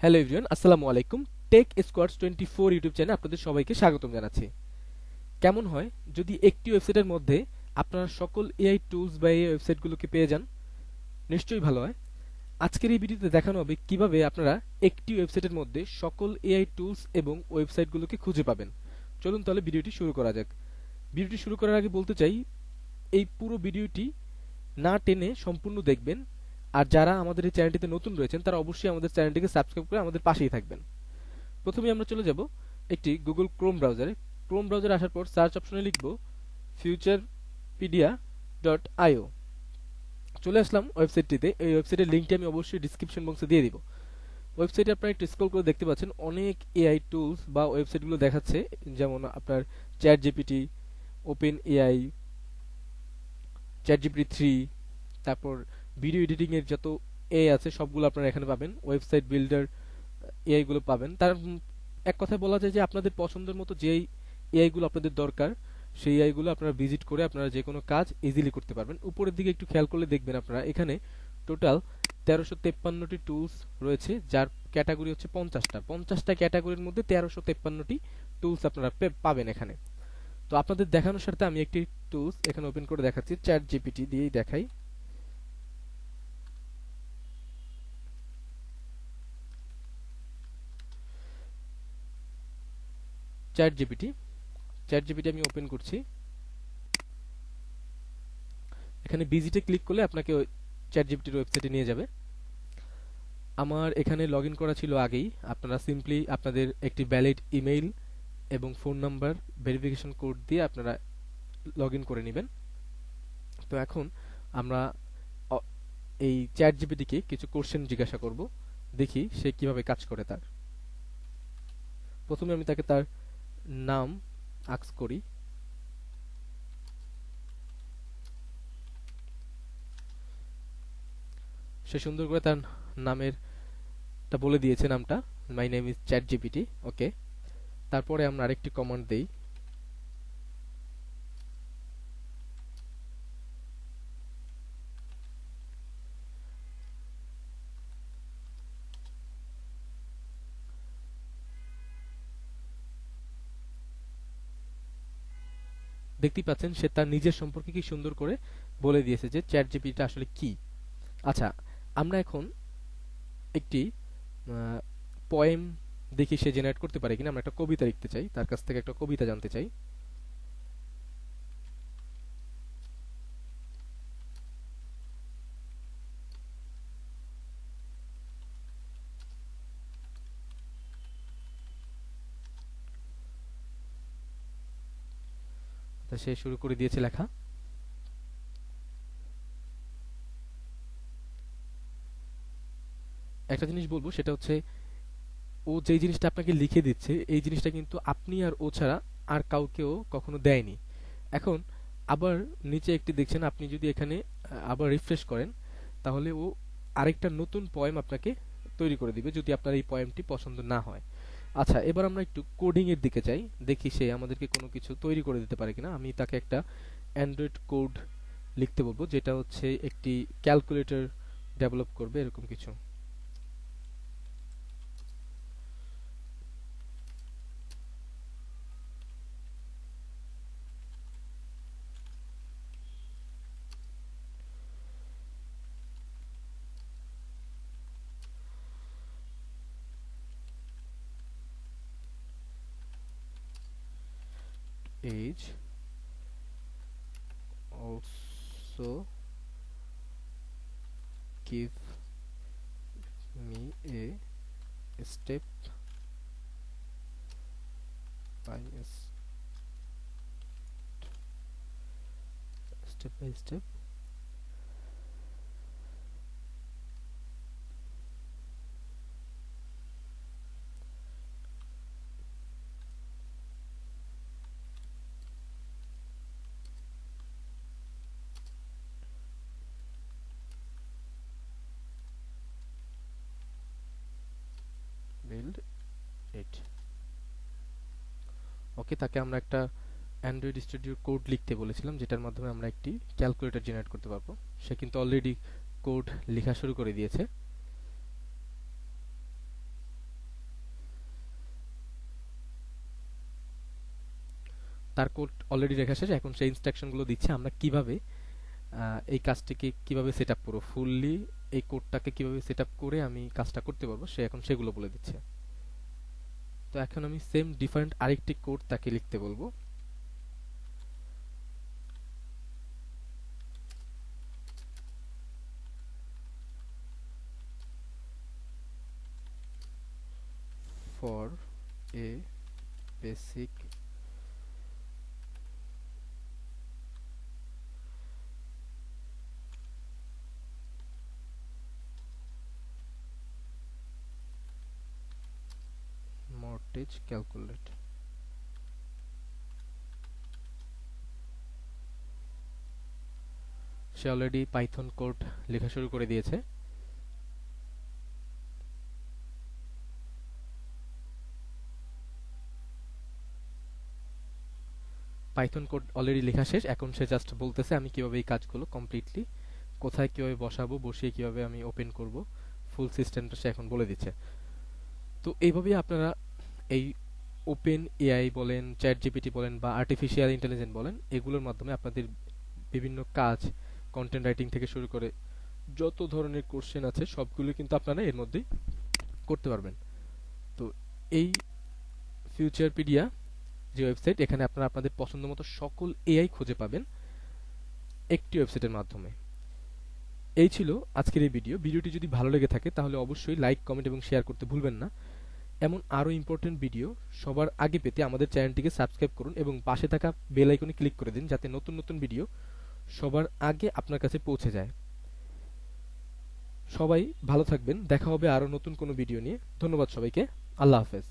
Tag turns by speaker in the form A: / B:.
A: Hello everyone, আসসালামু আলাইকুম। Take squads 24 YouTube চ্যানেলে আপনাদের সবাইকে স্বাগতম জানাচ্ছি। কেমন হয় যদি একটি ওয়েবসাইটের মধ্যে আপনারা সকল এআই টুলস বা এই ওয়েবসাইটগুলোকে পেয়ে যান? নিশ্চয়ই ভালো হয়। আজকের এই ভিডিওতে দেখানো হবে কিভাবে আপনারা একটি ওয়েবসাইটের মধ্যে সকল এআই টুলস এবং ওয়েবসাইটগুলোকে খুঁজে পাবেন। চলুন তাহলে ভিডিওটি শুরু করা যাক। ভিডিওটি শুরু করার আগে বলতে চাই, এই পুরো ভিডিওটি না টেনে সম্পূর্ণ দেখবেন। আর যারা আমাদের এই চ্যানেলটিতে নতুন রয়েছেন তারা অবশ্যই আমাদের চ্যানেলটিকে সাবস্ক্রাইব করে আমাদের পাশেই থাকবেন। প্রথমে আমরা চলে যাব একটি গুগল ক্রোম ব্রাউজারে। ক্রোম ব্রাউজারে আসার পর সার্চ অপশনে লিখব futurepedia.io। চলে আসলাম ওয়েবসাইটটিতে। এই ওয়েবসাইটের লিঙ্কটি আমি অবশ্যই ডিসক্রিপশন বক্সে দিয়ে দিব। ওয়েবসাইটে আপনারা একটু স্ক্রল করে দেখতে পাচ্ছেন অনেক এআই টুলস বা ওয়েবসাইটগুলো দেখাচ্ছে, যেমন আপনার chat GPT, open AI, chat GPT 3, তারপর ভিডিও এডিটিং এর যত এআই আছে সবগুলো আপনারা এখানে পাবেন। ওয়েবসাইট বিল্ডার এআই গুলো পাবেন। তার এক কথায় বলা যায় যে আপনাদের পছন্দের মতো যেই এআই গুলো আপনাদের দরকার সেই এআই গুলো আপনারা ভিজিট করে আপনারা যে কোনো কাজ ইজিলি করতে পারবেন। উপরের দিকে একটু খেয়াল করলে দেখবেন আপনারা এখানে টোটাল 1353টি টুলস রয়েছে, যার ক্যাটাগরি হচ্ছে 50টা। 50টা ক্যাটাগরির মধ্যে 1353টি টুলস আপনারা পাবেন এখানে। তো আপনাদের দেখানোর সাথে আমি একটি টুলস এখানে ওপেন করে দেখাচ্ছি, চ্যাট জিপিটি দিয়েই দেখাই। চ্যাট জিপিটি চ্যাট জিপিটি আমি ওপেন করছি। এখানে ভিজিটে ক্লিক করলে আপনাকে চ্যাট জিপিটির ওয়েবসাইটে নিয়ে যাবে। আমার এখানে লগ ইন করা ছিল আগেই। আপনারা সিম্পলি আপনাদের একটি ভ্যালিড ইমেইল এবং ফোন নাম্বার ভেরিফিকেশন কোড দিয়ে আপনারা লগ ইন করে নেবেন। তো এখন আমরা এই চ্যাট জিপিটিকে কিছু কোশ্চেন জিজ্ঞাসা করব, দেখি সে কিভাবে কাজ করে। তার প্রথমে আমি তাকে তার নাম আস্ক করি। সে সুন্দর করে তার নামের টা বলে দিয়েছে, নামটা my name is ChatGPT. Okay, তারপরে আমরা আরেকটি কমান্ড দেই। দেখতেই পাচ্ছেন সে তার নিজের সম্পর্কে কি সুন্দর করে বলে দিয়েছে যে চ্যাট জিপিটি আসলে কি। আচ্ছা, আমরা এখন একটি পোয়েম দেখি সে জেনারেট করতে পারে কিনা। আমরা একটা কবিতা লিখতে চাই, তার কাছ থেকে একটা কবিতা জানতে চাই। তা সে শুরু করে দিয়েছে লেখা। একটা জিনিস বলবো, সেটা হচ্ছে ও যেই জিনিসটা আপনাকে লিখে দিচ্ছে এই জিনিসটা কিন্তু আপনি আর ও ছাড়া আর কাউকেও কখনো দেয়নি। এখন আবার নিচে একটি দেখছেন, আপনি যদি এখানে আবার রিফ্রেশ করেন তাহলে ও আরেকটা নতুন পয়েম আপনাকে তৈরি করে দিবে যদি আপনার এই পয়েমটি পছন্দ না হয়। আচ্ছা, এবার আমরা একটু কোডিং এর দিকে যাই, দেখি সে আমাদেরকে কোনো কিছু তৈরি করে দিতে পারে কিনা। আমি তাকে একটা অ্যান্ড্রয়েড কোড লিখতে বলবো, যেটা হচ্ছে একটি ক্যালকুলেটর ডেভেলপ করবে, এরকম কিছু। Age also give me a by step by step build it। ওকে, তাকে আমরা একটা অ্যান্ড্রয়েড স্টুডিও কোড লিখতে বলেছিলাম, যেটার মাধ্যমে আমরা একটি ক্যালকুলেটর জেনারেট করতে পারবো। সে কিন্তু অলরেডি কোড লেখা শুরু করে দিয়েছে। তার কোড অলরেডি লেখা শেষ, এখন সেই ইনস্ট্রাকশনগুলো দিচ্ছে আমরা কিভাবে এই কাজটিকে কিভাবে সেট আপ করবো, ফুললি এই কোডটাকে কিভাবে সেট আপ করে আমি কাজটা করতে পারবো, সে এখন সেগুলো বলে দিচ্ছে। তো এখন আমি সেম ডিফারেন্ট আরেকটি কোড তাকে লিখতে বলবো। For a basic mortgage calculate. Say already Python code লেখা শুরু করে দিয়েছে। পাইথন কোড অলরেডি লেখা শেষ, এখন সে জাস্ট বলতেছে আমি কিভাবে এই কাজগুলো কমপ্লিটলি কোথায় কিভাবে বসাবো, বসিয়ে কিভাবে আমি ওপেন করব, ফুল সিস্টেমটা সে এখন বলে দিচ্ছে। তো এইভাবেই আপনারা এই ওপেন এআই বলেন, চ্যাট জিপিটি বলেন বা আর্টিফিশিয়াল ইন্টেলিজেন্স বলেন, এগুলোর মাধ্যমে আপনাদের বিভিন্ন কাজ, কন্টেন্ট রাইটিং থেকে শুরু করে যত ধরনের কোশ্চেন আছে সবগুলো কিন্তু আপনারা এর মধ্যেই করতে পারবেন। তো এই ফিউচারপিডিয়া যে ওয়েবসাইট, এখানে আপনারা আপনাদের পছন্দ মতো সকল এআই খুঁজে পাবেন একটি ওয়েবসাইটের মাধ্যমে। এই ছিল আজকের এই ভিডিওটি যদি ভালো লেগে থাকে তাহলে অবশ্যই লাইক, কমেন্ট এবং শেয়ার করতে ভুলবেন না। এমন আরও ইম্পর্টেন্ট ভিডিও সবার আগে পেতে আমাদের চ্যানেলটিকে সাবস্ক্রাইব করুন এবং পাশে থাকা বেল আইকনে ক্লিক করে দিন, যাতে নতুন নতুন ভিডিও সবার আগে আপনার কাছে পৌঁছে যায়। সবাই ভালো থাকবেন, দেখা হবে আরও নতুন কোনো ভিডিও নিয়ে। ধন্যবাদ সবাইকে, আল্লাহ হাফেজ।